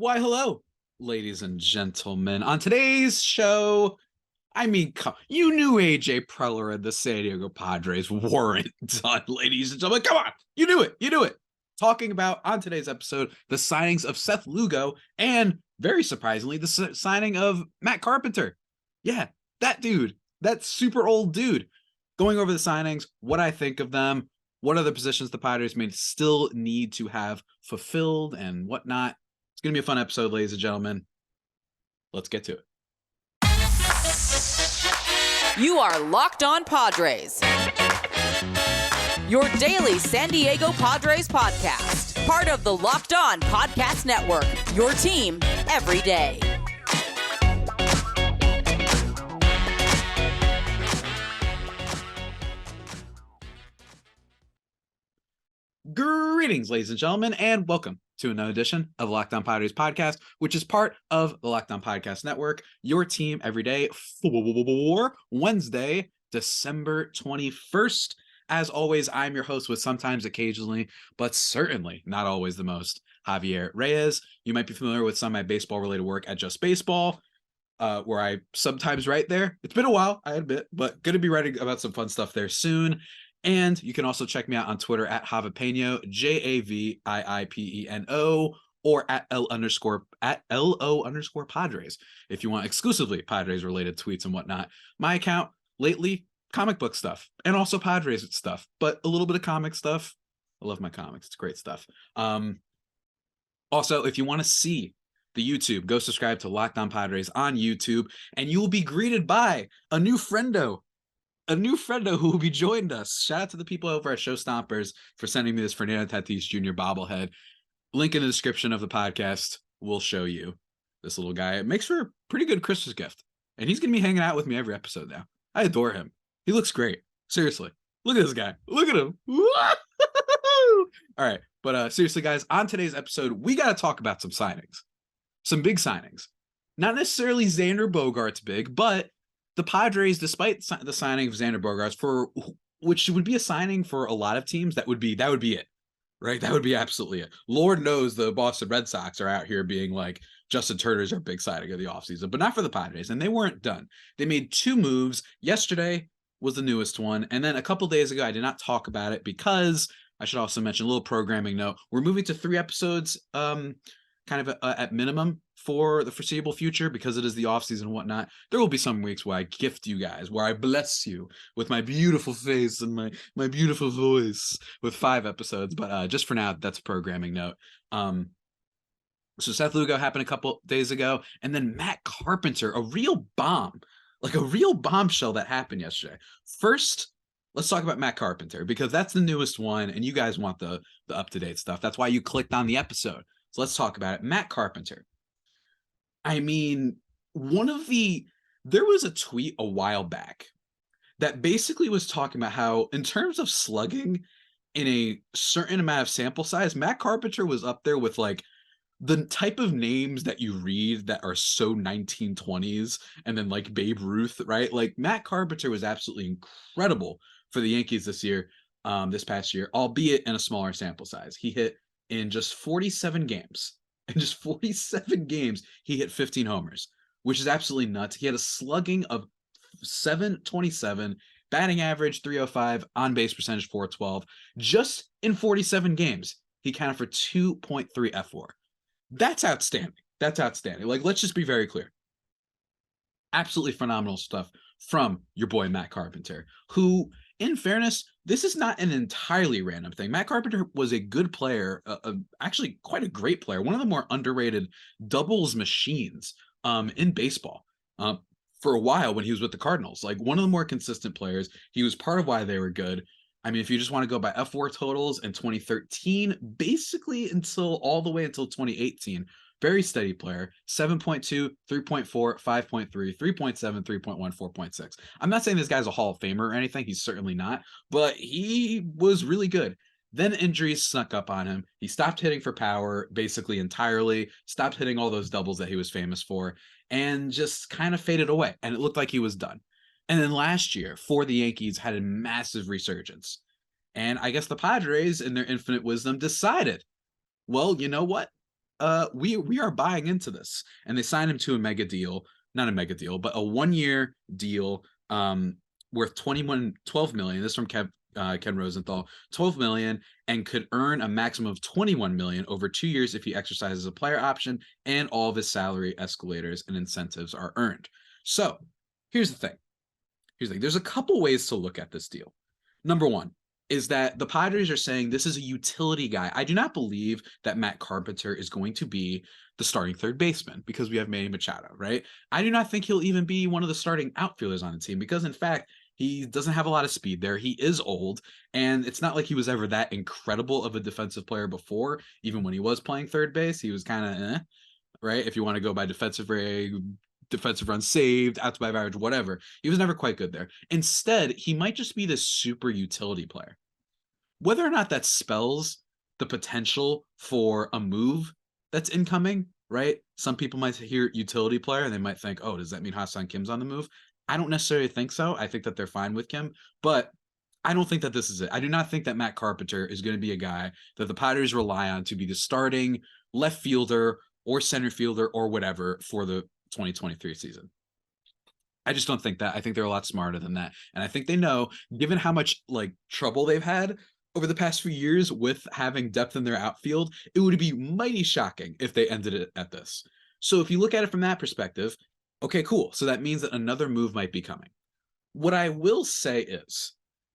Why, hello, ladies and gentlemen. On today's show, you knew AJ Preller and the San Diego Padres weren't done, ladies and gentlemen. Come on, you knew it. Talking about, on today's episode, the signings of Seth Lugo and, very surprisingly, the signing of Matt Carpenter. Yeah, that dude, that super old dude. Going over the signings, what I think of them, what other positions the Padres may still need to have fulfilled and whatnot. It's going to be a fun episode, ladies and gentlemen. Let's get to it. You are Locked On Padres, your daily San Diego Padres podcast. Part of the Locked On Podcast Network, your team every day. Greetings, ladies and gentlemen, and welcome to another edition of Locked On Padres podcast, which is part of the Locked On Podcast Network, your team every day for Wednesday, December 21st. As always, I'm your host with sometimes, occasionally, but certainly not always the most, Javier Reyes. You might be familiar with some of my baseball-related work at Just Baseball, where I sometimes write there. It's been a while, I admit, but going to be writing about some fun stuff there soon. And you can also check me out on Twitter at Javipeno, JAVIIPENO, or at LO_ Padres. If you want exclusively Padres related tweets and whatnot. My account lately, comic book stuff and also Padres stuff, but a little bit of comic stuff. I love my comics. It's great stuff. Also, if you want to see the YouTube, go subscribe to Locked On Padres on YouTube, and you will be greeted by a new friendo who will be joined us. Shout out to the people over at Show Stompers for sending me this Fernando Tatis Jr. bobblehead. Link in the description of the podcast will show you this little guy. It makes for a pretty good Christmas gift. And he's going to be hanging out with me every episode now. I adore him. He looks great. Seriously. Look at this guy. Look at him. All right. But seriously, guys, on today's episode, we got to talk about some signings. Some big signings. Not necessarily Xander Bogaerts big, but the Padres, despite the signing of Xander Bogaerts, which would be a signing for a lot of teams, that would be it, right? That would be absolutely it. Lord knows the Boston Red Sox are out here being like, Justin Turner's our big signing of the offseason, but not for the Padres, and they weren't done. They made two moves. Yesterday was the newest one, and then a couple days ago, I did not talk about it because I should also mention a little programming note. We're moving to 3 episodes, kind of at minimum for the foreseeable future because it is the offseason and whatnot. There will be some weeks where I gift you guys, where I bless you with my beautiful face and my beautiful voice with 5 episodes. But just for now, that's a programming note. So Seth Lugo happened a couple days ago, and then Matt Carpenter, a real bomb, like a real bombshell that happened yesterday. First, let's talk about Matt Carpenter because that's the newest one, and you guys want the up-to-date stuff. That's why you clicked on the episode. So let's talk about it. Matt Carpenter. I mean, there was a tweet a while back that basically was talking about how, in terms of slugging in a certain amount of sample size, Matt Carpenter was up there with like the type of names that you read that are so 1920s and then like Babe Ruth, right? Like Matt Carpenter was absolutely incredible for the Yankees this past year, albeit in a smaller sample size. He hit in just 47 games. In just 47 games, he hit 15 homers, which is absolutely nuts. He had a slugging of .727, batting average .305, on-base percentage .412. Just in 47 games, he counted for 2.3 F4. That's outstanding. Like, let's just be very clear. Absolutely phenomenal stuff from your boy Matt Carpenter, who, in fairness, this is not an entirely random thing. Matt Carpenter was a good player, actually quite a great player, one of the more underrated doubles machines in baseball for a while when he was with the Cardinals. Like one of the more consistent players. He was part of why they were good. I mean, if you just want to go by F4 totals in 2013, basically all the way until 2018, very steady player, 7.2, 3.4, 5.3, 3.7, 3.1, 4.6. I'm not saying this guy's a Hall of Famer or anything. He's certainly not, but he was really good. Then injuries snuck up on him. He stopped hitting for power basically entirely, stopped hitting all those doubles that he was famous for, and just kind of faded away. And it looked like he was done. And then last year for the Yankees had a massive resurgence. And I guess the Padres, in their infinite wisdom, decided, well, you know what? we are buying into this. And they signed him to a mega deal, not a mega deal, but a 1-year deal worth 12 million. This from Ken Rosenthal, 12 million, and could earn a maximum of 21 million over 2 years if he exercises a player option and all of his salary escalators and incentives are earned. So here's the thing. There's a couple ways to look at this deal. Number one is that the Padres are saying this is a utility guy. I do not believe that Matt Carpenter is going to be the starting third baseman because we have Manny Machado, right? I do not think he'll even be one of the starting outfielders on the team because, in fact, he doesn't have a lot of speed there. He is old, and it's not like he was ever that incredible of a defensive player before. Even when he was playing third base, he was kind of right? If you want to go by defensive rating, defensive runs saved, out to by average, whatever. He was never quite good there. Instead, he might just be this super utility player. Whether or not that spells the potential for a move that's incoming, right? Some people might hear utility player and they might think, oh, does that mean Ha-Seong Kim's on the move? I don't necessarily think so. I think that they're fine with Kim, but I don't think that this is it. I do not think that Matt Carpenter is going to be a guy that the Padres rely on to be the starting left fielder or center fielder or whatever for the 2023 season. I just don't think that. I think they're a lot smarter than that. And I think they know, given how much like trouble they've had over the past few years with having depth in their outfield, it would be mighty shocking if they ended it at this. So if you look at it from that perspective, okay, cool. So that means that another move might be coming. What I will say is,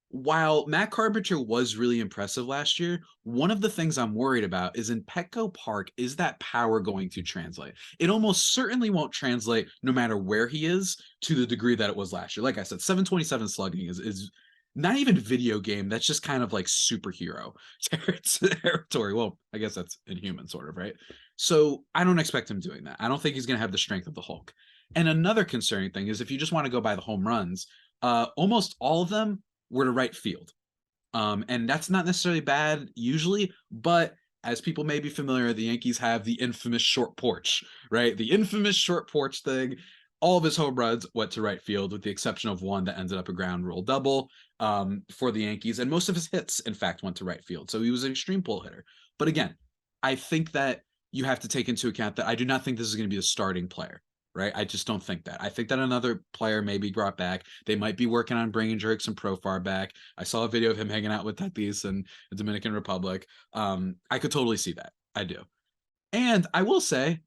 while Matt Carpenter was really impressive last year, one of the things I'm worried about is in Petco Park, is that power going to translate? It almost certainly won't translate no matter where he is to the degree that it was last year. Like I said, 727 slugging is not even video game. That's just kind of like superhero territory. Well, I guess that's inhuman sort of, right? So I don't expect him doing that. I don't think he's going to have the strength of the Hulk. And another concerning thing is if you just want to go by the home runs, almost all of them were to right field. And that's not necessarily bad usually, but as people may be familiar, the Yankees have the infamous short porch, right? The infamous short porch thing. All of his home runs went to right field with the exception of one that ended up a ground rule double for the Yankees. And most of his hits, in fact, went to right field. So he was an extreme pull hitter. But again, I think that you have to take into account that I do not think this is going to be the starting player. Right. I just don't think that. I think that another player may be brought back. They might be working on bringing Jurickson Profar back. I saw a video of him hanging out with Tatis in the Dominican Republic. I could totally see that. I do. And I will say,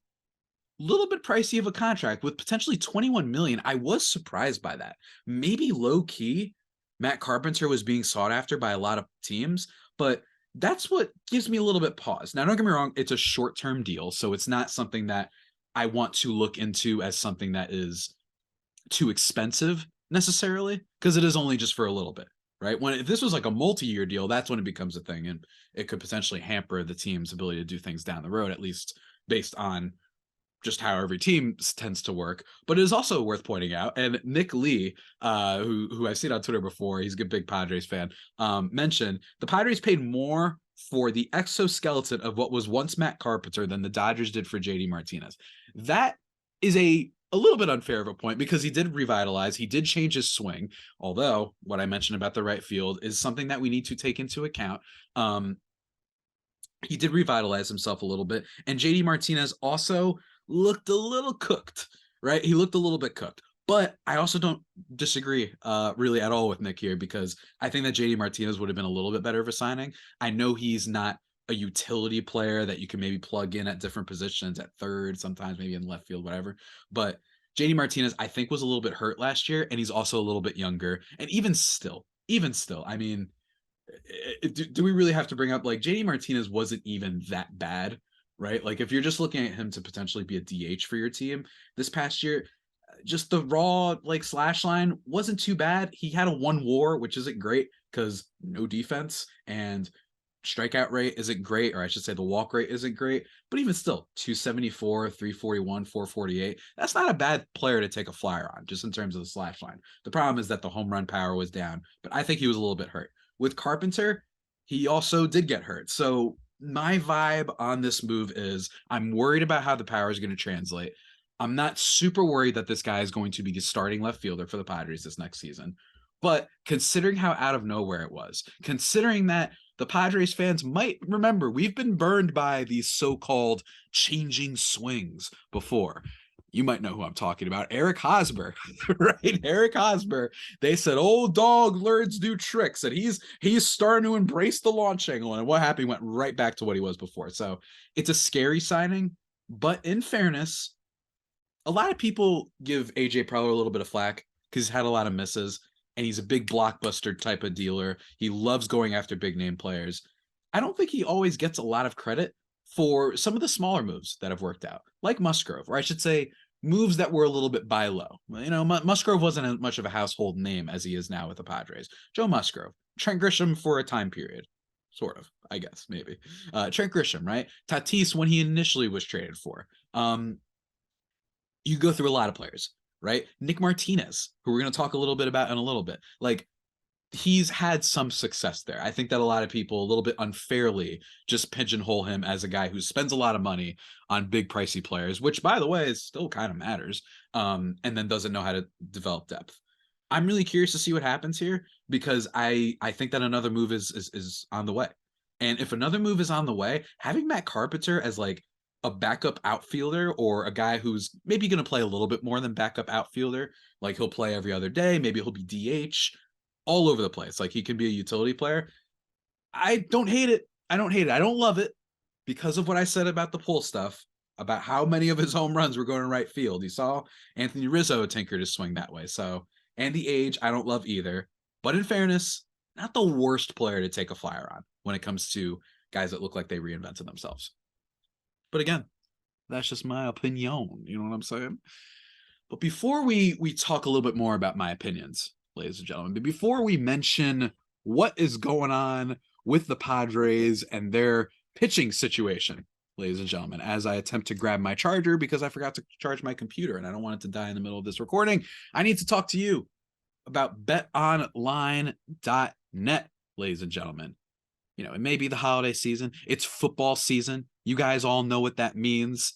a little bit pricey of a contract with potentially 21 million. I was surprised by that. Maybe low key, Matt Carpenter was being sought after by a lot of teams, but that's what gives me a little bit pause. Now, don't get me wrong. It's a short-term deal, so it's not something that I want to look into as something that is too expensive necessarily, because it is only just for a little bit, right? If this was like a multi-year deal, that's when it becomes a thing, and it could potentially hamper the team's ability to do things down the road, at least based on just how every team tends to work. But it is also worth pointing out, and Nick Lee, who I've seen on Twitter before, he's a big Padres fan, mentioned the Padres paid more for the exoskeleton of what was once Matt Carpenter than the Dodgers did for JD Martinez. That is a little bit unfair of a point because he did revitalize, he did change his swing, although what I mentioned about the right field is something that we need to take into account. He did revitalize himself a little bit, and JD Martinez also looked a little cooked, right? He looked a little bit cooked. But I also don't disagree really at all with Nick here because I think that JD Martinez would have been a little bit better of a signing. I know he's not a utility player that you can maybe plug in at different positions at third, sometimes maybe in left field, whatever. But JD Martinez, I think, was a little bit hurt last year, and he's also a little bit younger. And even still, I mean, do we really have to bring up like JD Martinez wasn't even that bad, right? Like if you're just looking at him to potentially be a DH for your team this past year, just the raw like slash line wasn't too bad. He had a 1 WAR, which isn't great because no defense, and strikeout rate isn't great, or I should say the walk rate isn't great, but even still 274, 341, 448. That's not a bad player to take a flyer on just in terms of the slash line. The problem is that the home run power was down, but I think he was a little bit hurt. With Carpenter, he also did get hurt. So my vibe on this move is I'm worried about how the power is going to translate. I'm not super worried that this guy is going to be the starting left fielder for the Padres this next season. But considering how out of nowhere it was, considering that the Padres fans might remember we've been burned by these so-called changing swings before. You might know who I'm talking about. Eric Hosmer, right? Eric Hosmer. They said, "Old dog learns new tricks," and he's starting to embrace the launch angle. And what happened? He went right back to what he was before. So it's a scary signing. But in fairness, a lot of people give AJ Preller a little bit of flack because he's had a lot of misses, and he's a big blockbuster type of dealer. He loves going after big name players. I don't think he always gets a lot of credit for some of the smaller moves that have worked out, like Musgrove, or I should say moves that were a little bit buy low. You know, Musgrove wasn't as much of a household name as he is now with the Padres. Joe Musgrove, Trent Grisham for a time period, sort of, I guess, maybe. Trent Grisham, right? Tatis when he initially was traded for. You go through a lot of players, right? Nick Martinez, who we're going to talk a little bit about in a little bit. Like, he's had some success there. I think that a lot of people a little bit unfairly just pigeonhole him as a guy who spends a lot of money on big pricey players, which by the way is still kind of matters, and then doesn't know how to develop depth. I'm really curious to see what happens here because I think that another move is on the way. And if another move is on the way, having Matt Carpenter as like a backup outfielder or a guy who's maybe going to play a little bit more than backup outfielder, like he'll play every other day, maybe he'll be DH, all over the place. Like he can be a utility player. I don't hate it. I don't hate it. I don't love it because of what I said about the pull stuff, about how many of his home runs were going to right field. You saw Anthony Rizzo tinkered his swing that way. So, and the age, I don't love either. But in fairness, not the worst player to take a flyer on when it comes to guys that look like they reinvented themselves. But again, that's just my opinion. You know what I'm saying? But before we talk a little bit more about my opinions, ladies and gentlemen, but before we mention what is going on with the Padres and their pitching situation, ladies and gentlemen, as I attempt to grab my charger because I forgot to charge my computer and I don't want it to die in the middle of this recording, I need to talk to you about betonline.net, ladies and gentlemen. You know, it may be the holiday season. It's football season. You guys all know what that means.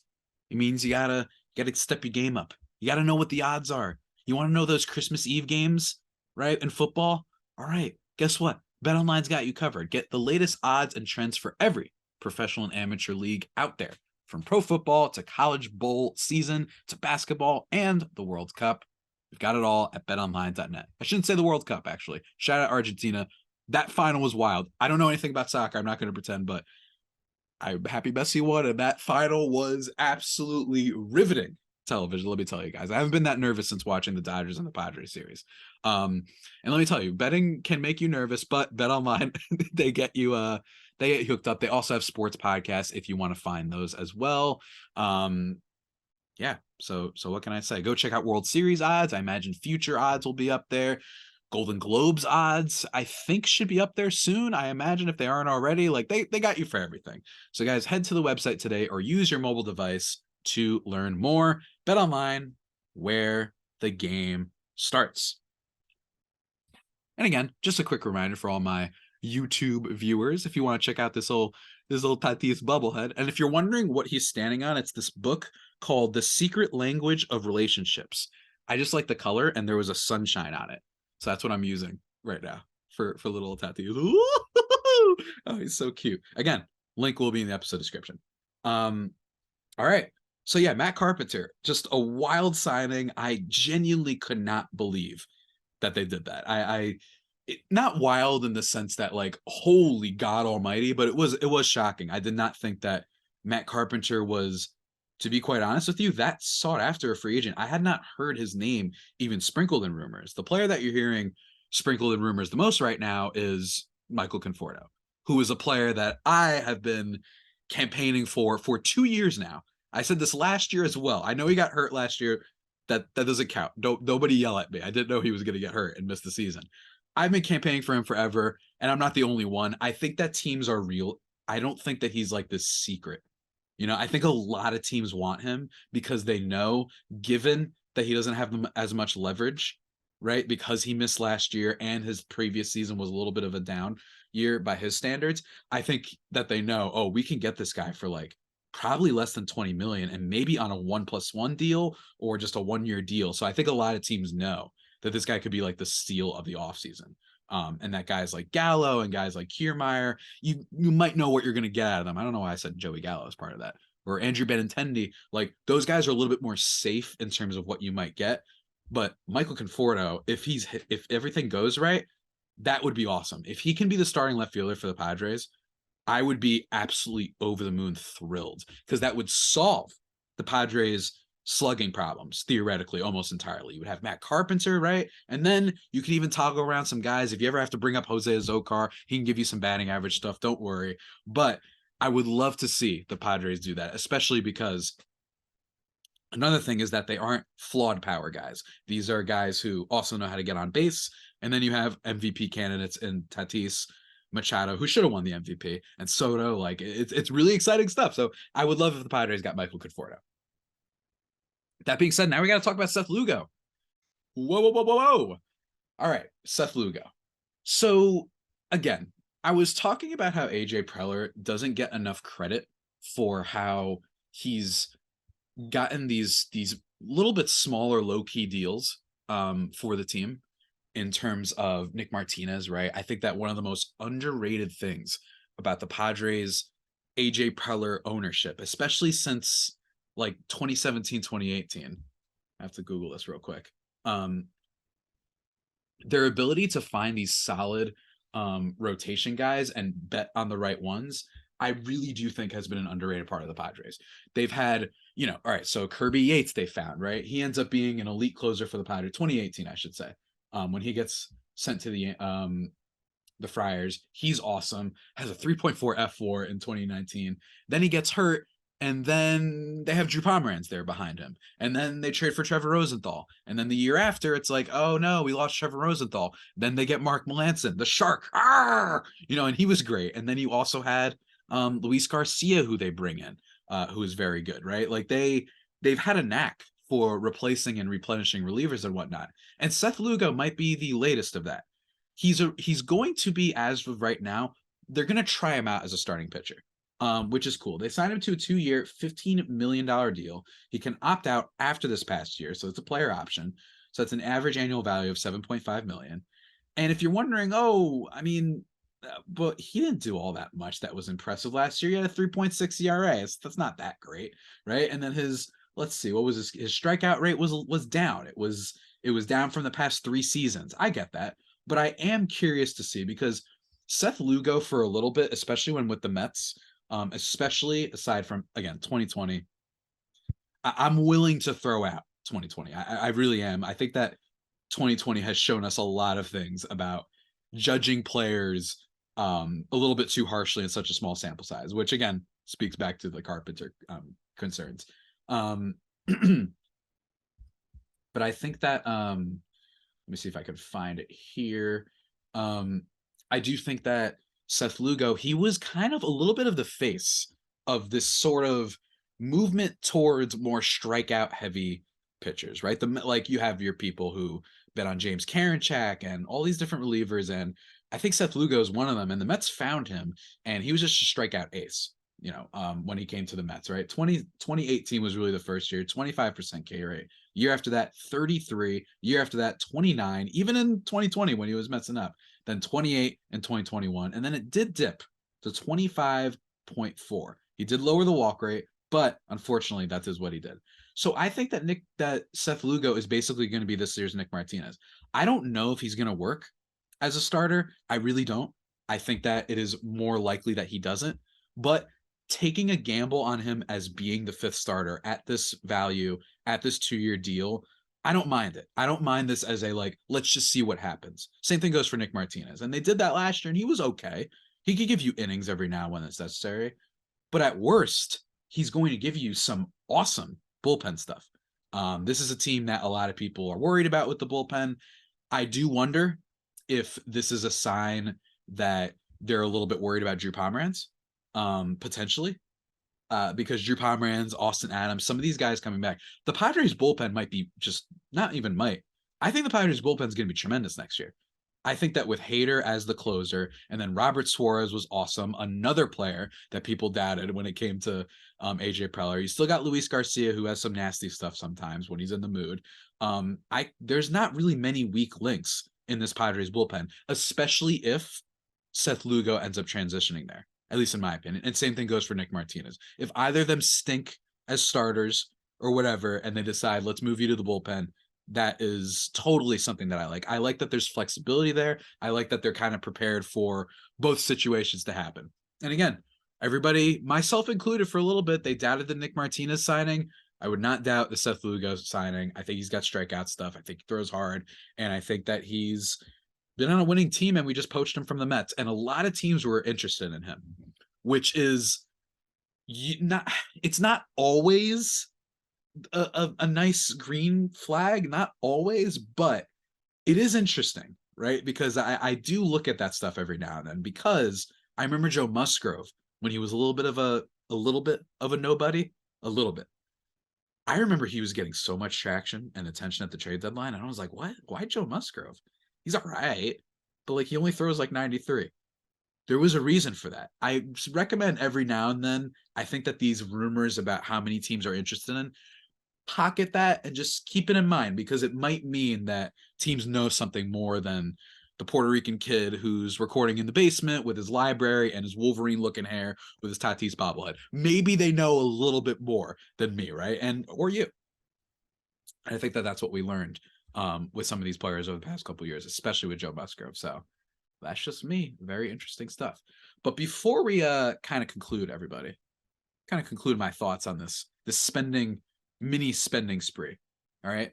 It means you gotta step your game up. You gotta know what the odds are. You want to know those Christmas Eve games, right? In football? All right. Guess what? BetOnline's got you covered. Get the latest odds and trends for every professional and amateur league out there, from pro football to college bowl season to basketball and the World Cup. We've got it all at betonline.net. I shouldn't say the World Cup, actually. Shout out Argentina. That final was wild. I don't know anything about soccer. I'm not going to pretend, but I'm happy Messi won, and that final was absolutely riveting television. Let me tell you guys, I haven't been that nervous since watching the Dodgers and the Padres series. And let me tell you, betting can make you nervous, but BetOnline, they get you hooked up. They also have sports podcasts if you want to find those as well. Yeah. So what can I say? Go check out World Series odds. I imagine future odds will be up there. Golden Globes odds, I think, should be up there soon. I imagine if they aren't already, like they got you for everything. So guys, head to the website today or use your mobile device to learn more. BetOnline, where the game starts. And again, just a quick reminder for all my YouTube viewers, if you want to check out this little Tatis bobblehead, and if you're wondering what he's standing on, it's this book called The Secret Language of Relationships. I just like the color, and there was a sunshine on it. So that's what I'm using right now for little Tatis. Oh, he's so cute. Again, link will be in the episode description. All right. So yeah, Matt Carpenter, just a wild signing. I genuinely could not believe that they did that. Not wild in the sense that like, holy God almighty, but it was shocking. I did not think that Matt Carpenter was, to be quite honest with you, that sought after a free agent. I had not heard his name even sprinkled in rumors. The player that you're hearing sprinkled in rumors the most right now is Michael Conforto, who is a player that I have been campaigning for 2 years now. I said this last year as well. I know he got hurt last year. That doesn't count. Nobody yell at me. I didn't know he was going to get hurt and miss the season. I've been campaigning for him forever, and I'm not the only one. I think that teams are real. I don't think that he's like this secret. You know, I think a lot of teams want him because they know, given that he doesn't have as much leverage, right? Because he missed last year and his previous season was a little bit of a down year by his standards. I think that they know, oh, we can get this guy for like probably less than 20 million and maybe on a 1+1 deal or just a 1-year deal. So I think a lot of teams know that this guy could be like the steal of the offseason. And that guys like Gallo and guys like Kiermaier, you might know what you're going to get out of them. I don't know why I said Joey Gallo as part of that, or Andrew Benintendi. Like those guys are a little bit more safe in terms of what you might get. But Michael Conforto, if everything goes right, that would be awesome. If he can be the starting left fielder for the Padres, I would be absolutely over the moon thrilled, because that would solve the Padres slugging problems theoretically almost entirely. You would have Matt Carpenter, right? And then you could even toggle around some guys. If you ever have to bring up Jose Azocar, he can give you some batting average stuff. Don't worry. But I would love to see the Padres do that, especially because another thing is that they aren't flawed power guys. These are guys who also know how to get on base. And then you have MVP candidates in Tatis, Machado, who should have won the MVP, and Soto. Like it's really exciting stuff. So I would love if the Padres got Michael Conforto. That being said, now we got to talk about Seth Lugo. Whoa. All right, Seth Lugo. So again, I was talking about how AJ Preller doesn't get enough credit for how he's gotten these little bit smaller low-key deals for the team in terms of Nick Martinez, right? I think that one of the most underrated things about the Padres AJ Preller ownership, especially since like 2017, 2018. I have to Google this real quick. Their ability to find these solid rotation guys and bet on the right ones, I really do think has been an underrated part of the Padres. They've had, all right, so Kirby Yates they found, right? He ends up being an elite closer for the Padres, 2018, I should say. When he gets sent to the Friars, he's awesome, has a 3.4 F4 in 2019. Then he gets hurt, and then they have Drew Pomeranz there behind him. And then they trade for Trevor Rosenthal. And then the year after, it's like, oh no, we lost Trevor Rosenthal. Then they get Mark Melanson, the Shark. And he was great. And then you also had Luis Garcia, who they bring in, who is very good, right? Like they've had a knack for replacing and replenishing relievers and whatnot. And Seth Lugo might be the latest of that. He's going to be, as of right now, they're going to try him out as a starting pitcher. Which is cool. They signed him to a 2-year, $15 million deal. He can opt out after this past year, so it's a player option. So it's an average annual value of $7.5 million. And if you're wondering, but he didn't do all that much that was impressive last year. He had a 3.6 ERA. That's not that great, right? And then his strikeout rate was down. It was down from the past 3 seasons. I get that, but I am curious to see, because Seth Lugo for a little bit, especially when with the Mets, especially aside from, again, 2020, I'm willing to throw out 2020. I really am. I think that 2020 has shown us a lot of things about judging players a little bit too harshly in such a small sample size, which again speaks back to the Carpenter concerns. But I think that let me see if I can find it here. I do think that Seth Lugo, he was kind of a little bit of the face of this sort of movement towards more strikeout heavy pitchers, right? Like you have your people who bet on James Karinchak and all these different relievers, and I think Seth Lugo is one of them. And the Mets found him, and he was just a strikeout ace, when he came to the Mets, right? 2018 was really the first year, 25% K rate. Year after that, 33. Year after that, 29. Even in 2020 when he was messing up. Then 28 in 2021. And then it did dip to 25.4. He did lower the walk rate, but unfortunately, that is what he did. So I think that Seth Lugo is basically going to be this year's Nick Martinez. I don't know if he's going to work as a starter. I really don't. I think that it is more likely that he doesn't. But taking a gamble on him as being the 5th starter at this value, at this 2-year deal, I don't mind it. I don't mind this as let's just see what happens. Same thing goes for Nick Martinez. And they did that last year, and he was okay. He could give you innings every now and when it's necessary. But at worst, he's going to give you some awesome bullpen stuff. This is a team that a lot of people are worried about with the bullpen. I do wonder if this is a sign that they're a little bit worried about Drew Pomeranz, potentially. Because Drew Pomeranz, Austin Adams, some of these guys coming back, the Padres bullpen might be just not even might. I think the Padres bullpen is going to be tremendous next year. I think that with Hader as the closer, and then Robert Suarez was awesome, another player that people doubted when it came to AJ Preller. You still got Luis Garcia, who has some nasty stuff sometimes when he's in the mood. There's not really many weak links in this Padres bullpen, especially if Seth Lugo ends up transitioning there, at least in my opinion. And same thing goes for Nick Martinez. If either of them stink as starters or whatever, and they decide, let's move you to the bullpen, that is totally something that I like. I like that there's flexibility there. I like that they're kind of prepared for both situations to happen. And again, everybody, myself included for a little bit, they doubted the Nick Martinez signing. I would not doubt the Seth Lugo signing. I think he's got strikeout stuff. I think he throws hard. And I think that he's been on a winning team, and we just poached him from the Mets. And a lot of teams were interested in him, which is it's not always a nice green flag, not always, but it is interesting, right? Because I do look at that stuff every now and then, because I remember Joe Musgrove when he was a little bit of a nobody, a little bit. I remember he was getting so much traction and attention at the trade deadline, and I was like, what? Why Joe Musgrove? He's all right, but like he only throws like 93. There was a reason for that. I recommend every now and then, I think that these rumors about how many teams are interested in, pocket that and just keep it in mind, because it might mean that teams know something more than the Puerto Rican kid who's recording in the basement with his library and his Wolverine looking hair with his Tatis bobblehead. Maybe they know a little bit more than me, right? Or you. And I think that that's what we learned with some of these players over the past couple of years, especially with Joe Musgrove. So that's just me. Very interesting stuff. But before we kind of conclude, everybody, kind of conclude my thoughts on this mini spending spree. All right.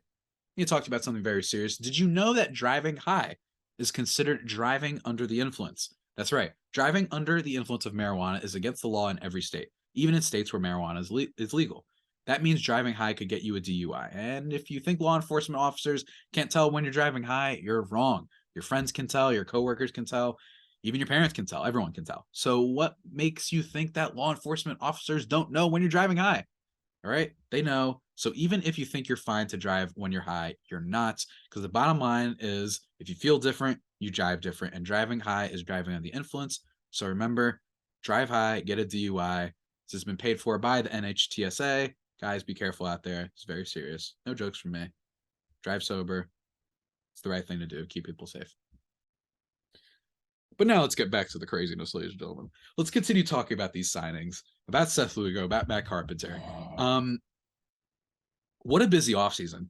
You talked about something very serious. Did you know that driving high is considered driving under the influence? That's right. Driving under the influence of marijuana is against the law in every state, even in states where marijuana is legal. That means driving high could get you a DUI. And if you think law enforcement officers can't tell when you're driving high, you're wrong. Your friends can tell, your coworkers can tell, even your parents can tell, everyone can tell. So what makes you think that law enforcement officers don't know when you're driving high? All right, they know. So even if you think you're fine to drive when you're high, you're not, because the bottom line is if you feel different, you drive different, and driving high is driving under the influence. So remember, drive high, get a DUI. This has been paid for by the NHTSA. Guys, be careful out there. It's very serious. No jokes from me. Drive sober. It's the right thing to do. Keep people safe. But now let's get back to the craziness, ladies and gentlemen. Let's continue talking about these signings, about Seth Lugo, about Matt Carpenter. What a busy offseason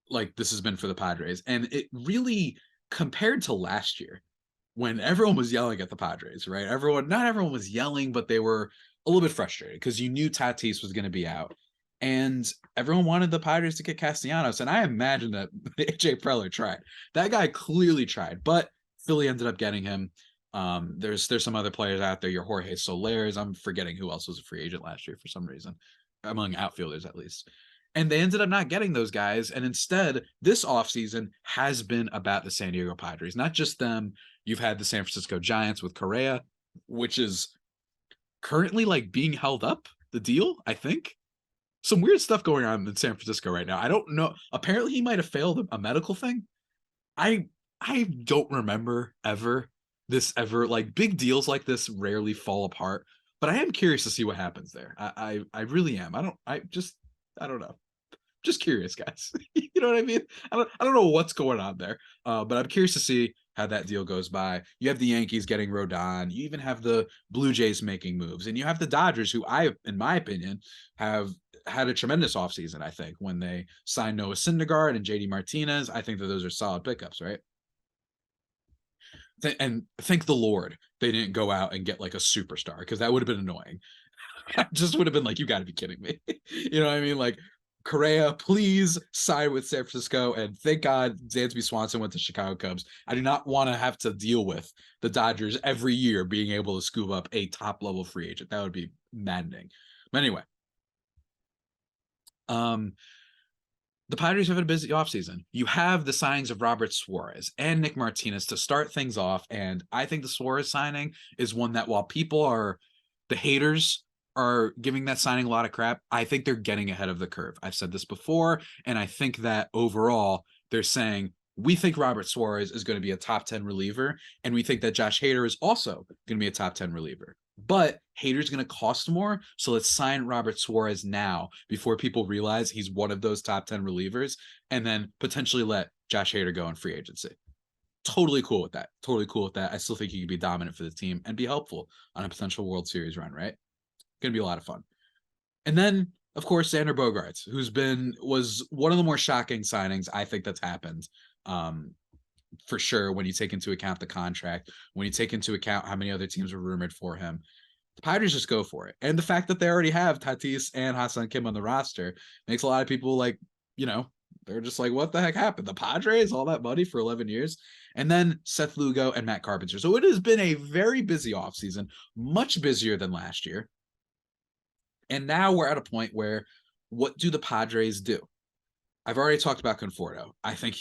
like this has been for the Padres. And it really, compared to last year, when everyone was yelling at the Padres, right? Not everyone was yelling, but they were a little bit frustrated because you knew Tatis was going to be out. And everyone wanted the Padres to get Castellanos. And I imagine that AJ Preller tried. That guy clearly tried, but Philly ended up getting him. There's some other players out there. Your Jorge Solers. I'm forgetting who else was a free agent last year for some reason, among outfielders at least. And they ended up not getting those guys. And instead, this offseason has been about the San Diego Padres. Not just them. You've had the San Francisco Giants with Correa, which is currently like being held up, the deal, I think. Some weird stuff going on in San Francisco right now. I don't know. Apparently, he might have failed a medical thing. I don't remember ever like big deals like this rarely fall apart, but I am curious to see what happens there. I really am. I don't know. Just curious, guys. You know what I mean? I don't know what's going on there, but I'm curious to see how that deal goes by. You have the Yankees getting Rodon. You even have the Blue Jays making moves, and you have the Dodgers, who in my opinion, have had a tremendous offseason. I think when they signed Noah Syndergaard and JD Martinez, I think that those are solid pickups, right? And thank the Lord they didn't go out and get like a superstar, because that would have been annoying. I just would have been like, you got to be kidding me. You know what I mean? Like, Correa, please sign with San Francisco, and thank God Dansby Swanson went to Chicago Cubs. I do not want to have to deal with the Dodgers every year being able to scoop up a top-level free agent. That would be maddening. But anyway, the Padres have a busy offseason. You have the signings of Robert Suarez and Nick Martinez to start things off, and I think the Suarez signing is one that, while the haters are giving that signing a lot of crap, I think they're getting ahead of the curve. I've said this before, and I think that overall they're saying, we think Robert Suarez is going to be a top 10 reliever, and we think that Josh Hader is also going to be a top 10 reliever. But Hader's going to cost more, so let's sign Robert Suarez now before people realize he's one of those top 10 relievers, and then potentially let Josh Hader go in free agency. totally cool with that. Totally cool with that. I still think he could be dominant for the team and be helpful on a potential World Series run, right? Gonna be a lot of fun. And then, of course, Xander Bogaerts, was one of the more shocking signings I think that's happened. For sure, when you take into account the contract, when you take into account how many other teams were rumored for him, the Padres just go for it. And the fact that they already have Tatis and Ha-Seong Kim on the roster makes a lot of people like, they're just like, what the heck happened? The Padres, all that money for 11 years. And then Seth Lugo and Matt Carpenter. So it has been a very busy offseason, much busier than last year. And now we're at a point where, what do the Padres do? I've already talked about Conforto. I think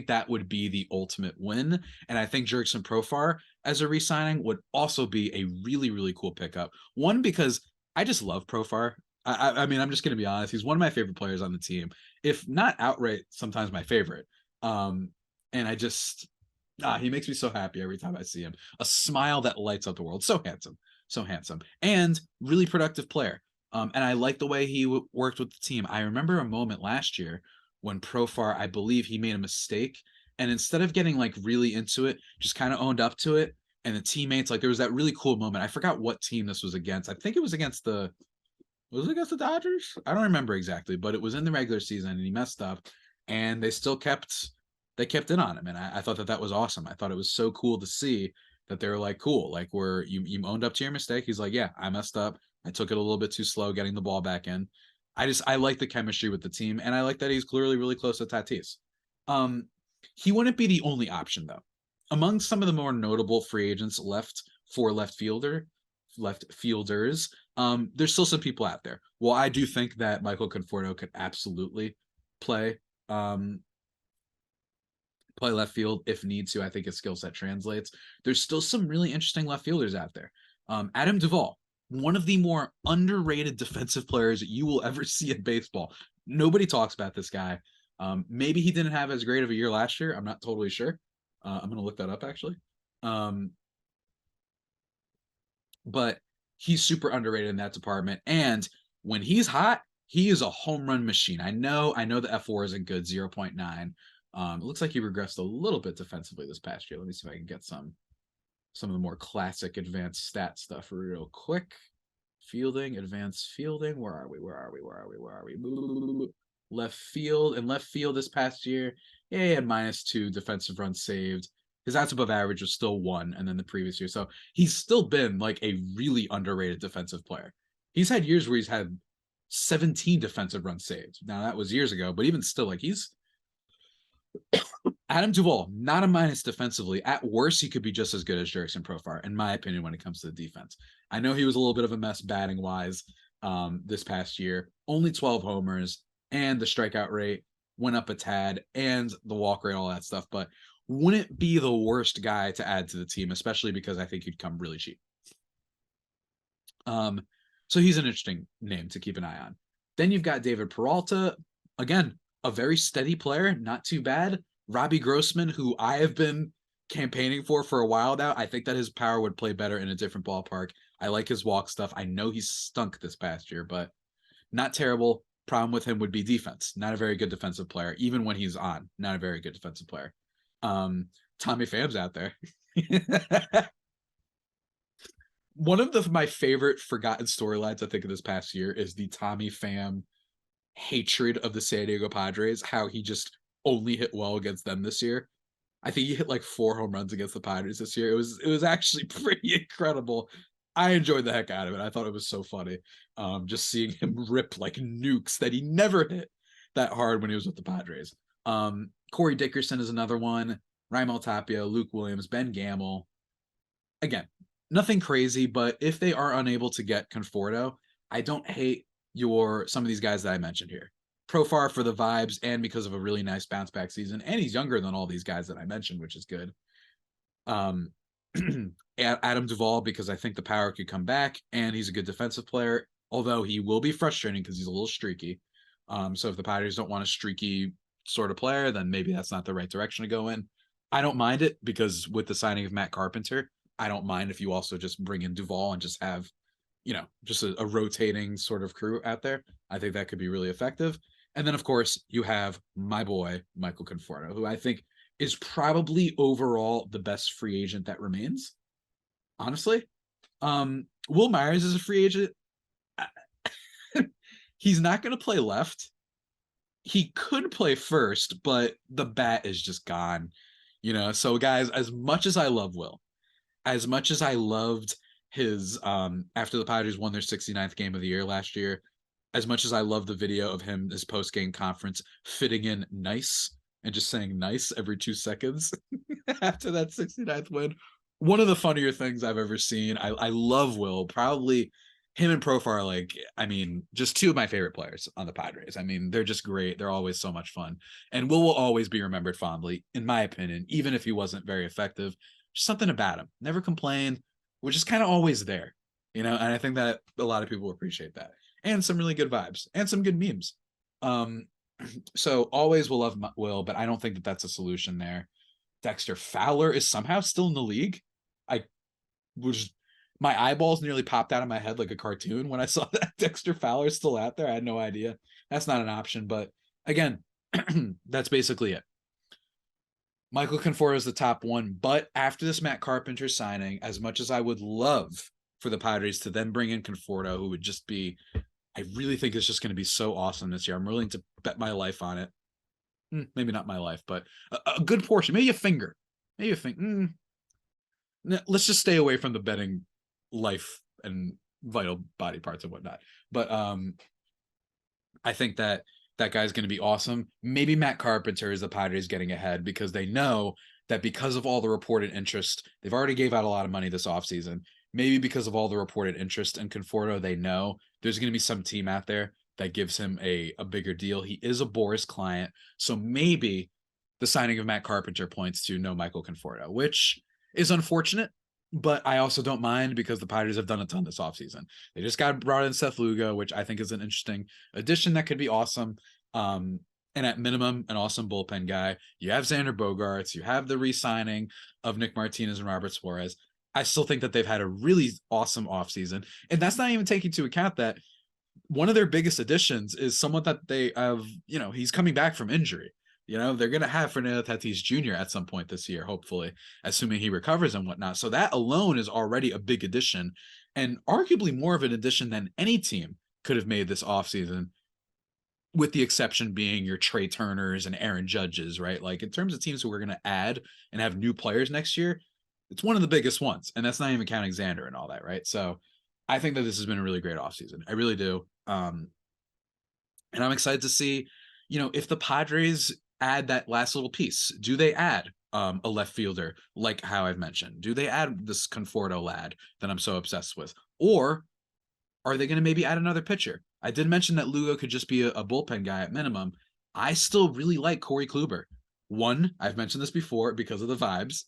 that would be the ultimate win. And I think Jurickson Profar as a re-signing would also be a really, really cool pickup. One, because I just love Profar. I mean, I'm just going to be honest. He's one of my favorite players on the team, if not outright, sometimes my favorite. And I just, he makes me so happy every time I see him. A smile that lights up the world. So handsome, and really productive player. And I like the way he worked with the team. I remember a moment last year when Profar, I believe he made a mistake. And instead of getting like really into it, just kind of owned up to it. And the teammates, like there was that really cool moment. I forgot what team this was against. I think it was against the Dodgers? I don't remember exactly, but it was in the regular season and he messed up and they kept in on him. And I thought that was awesome. I thought it was so cool to see that they were like, cool, like you owned up to your mistake. He's like, yeah, I messed up. I took it a little bit too slow getting the ball back in. I like the chemistry with the team, and I like that he's clearly really close to Tatis. He wouldn't be the only option though. Among some of the more notable free agents left fielders, there's still some people out there. Well, I do think that Michael Conforto could absolutely play left field if need to. I think his skill set translates. There's still some really interesting left fielders out there. Adam Duvall, one of the more underrated defensive players that you will ever see in baseball. Nobody talks about this guy. Maybe he didn't have as great of a year last year. I'm not totally sure. I'm going to look that up actually. But he's super underrated in that department. And when he's hot, he is a home run machine. I know the F4 isn't good, 0.9. It looks like he regressed a little bit defensively this past year. Let me see if I can get some of the more classic advanced stat stuff real quick. Advanced fielding. Where are we? Left field this past year. Yeah, he had -2 defensive runs saved. His outs above average was still 1, and then the previous year. So he's still been like a really underrated defensive player. He's had years where he's had 17 defensive runs saved. Now that was years ago, but even still, like he's Adam Duvall, not a minus defensively. At worst, he could be just as good as Jurickson Profar, in my opinion, when it comes to the defense. I know he was a little bit of a mess batting wise this past year. Only 12 homers, and the strikeout rate went up a tad, and the walk rate, all that stuff. But wouldn't be the worst guy to add to the team, especially because I think he'd come really cheap. So he's an interesting name to keep an eye on. Then you've got David Peralta, again, a very steady player, not too bad. Robbie Grossman, who I have been campaigning for a while now. I think that his power would play better in a different ballpark. I like his walk stuff. I know he's stunk this past year, but not terrible. Problem with him would be defense. Not a very good defensive player. Even when he's on, not a very good defensive player. Tommy Pham's out there. One of my favorite forgotten storylines, I think, of this past year is the Tommy Pham hatred of the San Diego Padres, how he just only hit well against them this year. I think he hit like 4 home runs against the Padres this year. It was actually pretty incredible. I enjoyed the heck out of it. I thought it was so funny. Just seeing him rip like nukes that he never hit that hard when he was with the Padres. Corey Dickerson is another one. Raimel Tapia, Luke Williams, Ben Gamel. Again, nothing crazy, but if they are unable to get Conforto, I don't hate some of these guys that I mentioned here. Profar for the vibes and because of a really nice bounce back season, and he's younger than all these guys that I mentioned, which is good. Adam Duvall because I think the power could come back, and he's a good defensive player, although he will be frustrating because he's a little streaky. So if the Padres don't want a streaky sort of player, then maybe that's not the right direction to go in. I don't mind it because with the signing of Matt Carpenter, I don't mind if you also just bring in Duvall and just have, just a rotating sort of crew out there. I think that could be really effective. And then, of course, you have my boy, Michael Conforto, who I think is probably overall the best free agent that remains. Honestly, Will Myers is a free agent. He's not going to play left. He could play first, but the bat is just gone. So guys, as much as I love Will, as much as I loved his after the Padres won their 69th game of the year last year, as much as I love the video of him, his post-game conference, fitting in nice and just saying nice every 2 seconds after that 69th win, one of the funnier things I've ever seen. I love Will. Probably him and Profar are like, I mean, just two of my favorite players on the Padres. I mean, they're just great. They're always so much fun. And Will always be remembered fondly, in my opinion, even if he wasn't very effective. Just something about him. Never complained. We're just kind of always there, and I think that a lot of people appreciate that. And some really good vibes and some good memes. So always will love Will, but I don't think that that's a solution there. Dexter Fowler is somehow still in the league. My eyeballs nearly popped out of my head like a cartoon when I saw that Dexter Fowler is still out there. I had no idea. That's not an option, but again, that's basically it. Michael Conforto is the top one, but after this Matt Carpenter signing, as much as I would love for the Padres to then bring in Conforto, who would just be, I really think it's just going to be so awesome this year. I'm willing to bet my life on it. Maybe not my life, but a good portion, maybe a finger. Let's just stay away from the betting life and vital body parts and whatnot. But I think that guy's going to be awesome. Maybe Matt Carpenter is the Padres getting ahead because they know that because of all the reported interest, they've already gave out a lot of money this offseason. Maybe because of all the reported interest in Conforto, they know there's going to be some team out there that gives him a bigger deal. He is a Boris client. So maybe the signing of Matt Carpenter points to no Michael Conforto, which is unfortunate, but I also don't mind because the Padres have done a ton this offseason. They just brought in Seth Lugo, which I think is an interesting addition that could be awesome. And at minimum, an awesome bullpen guy. You have Xander Bogaerts. You have the re-signing of Nick Martinez and Robert Suarez. I still think that they've had a really awesome offseason. And that's not even taking into account that one of their biggest additions is someone that they have, he's coming back from injury. They're going to have Fernando Tatis Jr. at some point this year, hopefully, assuming he recovers and whatnot. So that alone is already a big addition and arguably more of an addition than any team could have made this offseason, with the exception being your Trey Turners and Aaron Judges, right? Like in terms of teams who we're going to add and have new players next year, it's one of the biggest ones. And that's not even counting Xander and all that, right? So I think that this has been a really great offseason. I really do. And I'm excited to see, if the Padres add that last little piece. Do they add a left fielder like how I've mentioned? Do they add this Conforto lad that I'm so obsessed with? Or are they going to maybe add another pitcher? I did mention that Lugo could just be a bullpen guy at minimum. I still really like Corey Kluber. One, I've mentioned this before because of the vibes.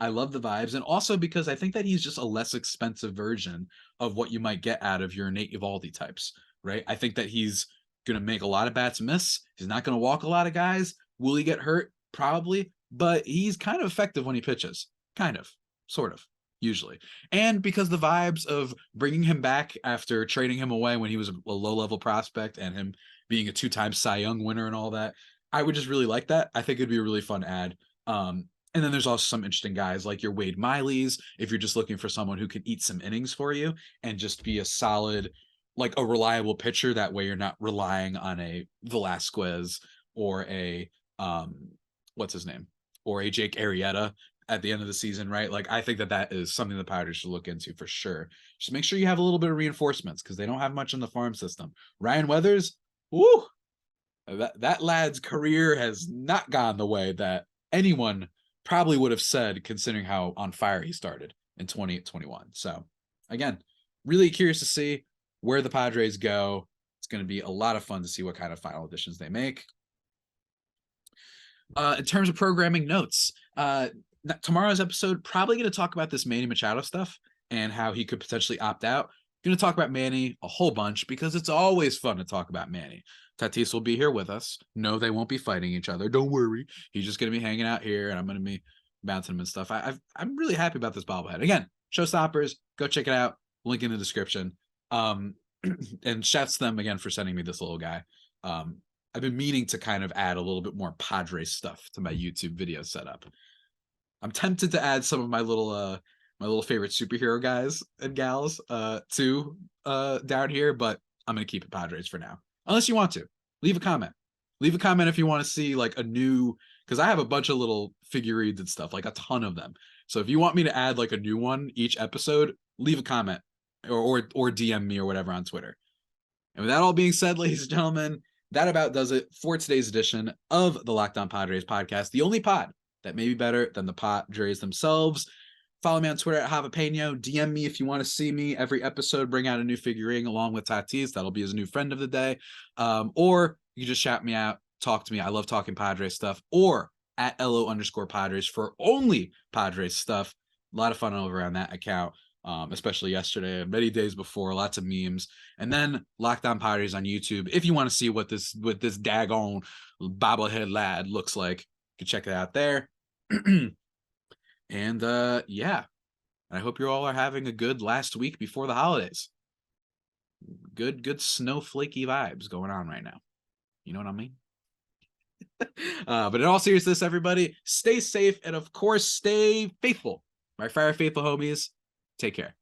I love the vibes. And also because I think that he's just a less expensive version of what you might get out of your Nate Eovaldi types, right? I think that he's going to make a lot of bats miss. He's not going to walk a lot of guys. Will he get hurt? Probably. But he's kind of effective when he pitches. Kind of. Sort of. Usually. And because the vibes of bringing him back after trading him away when he was a low-level prospect and him being a 2-time Cy Young winner and all that, I would just really like that. I think it'd be a really fun ad. And then there's also some interesting guys like your Wade Miley's, if you're just looking for someone who can eat some innings for you and just be a solid, like a reliable pitcher. That way you're not relying on a Velasquez or a what's his name? Or a Jake Arrieta at the end of the season, right? Like, I think that is something the Padres should look into for sure. Just make sure you have a little bit of reinforcements because they don't have much in the farm system. Ryan Weathers, woo! That lad's career has not gone the way that anyone probably would have said, considering how on fire he started in 2021. So, again, really curious to see where the Padres go. It's going to be a lot of fun to see what kind of final additions they make. In terms of programming notes, tomorrow's episode, probably going to talk about this Manny Machado stuff and how he could potentially opt out. Going to talk about Manny a whole bunch because it's always fun to talk about Manny. Tatis will be here with us. No, they won't be fighting each other. Don't worry. He's just going to be hanging out here and I'm going to be bouncing him and stuff. I'm really happy about this bobblehead. Again, Showstoppers, go check it out. Link in the description. And shouts to them again for sending me this little guy. I've been meaning to kind of add a little bit more Padres stuff to my YouTube video setup. I'm tempted to add some of my little favorite superhero guys and gals to down here, but I'm gonna keep it Padres for now. Unless you want to. Leave a comment. Leave a comment if you want to see like a new, because I have a bunch of little figurines and stuff, like a ton of them. So if you want me to add like a new one each episode, leave a comment or DM me or whatever on Twitter. And with that all being said, ladies and gentlemen, that about does it for today's edition of the Locked On Padres podcast, the only pod that may be better than the Padres themselves. Follow me on Twitter at Javapeno. DM me if you want to see me every episode bring out a new figurine along with Tatis. That'll be his new friend of the day. Or you just shout me out, talk to me. I love talking Padres stuff. Or at LO_Padres for only Padres stuff. A lot of fun over on that account, especially yesterday and many days before. Lots of memes. And then Locked On Padres on YouTube. If you want to see what this daggone bobblehead lad looks like, you can check it out there. And yeah, I hope you all are having a good last week before the holidays. Good snowflakey vibes going on right now. You know what I mean? But in all seriousness, everybody, stay safe and of course stay faithful. My fire faithful homies, take care.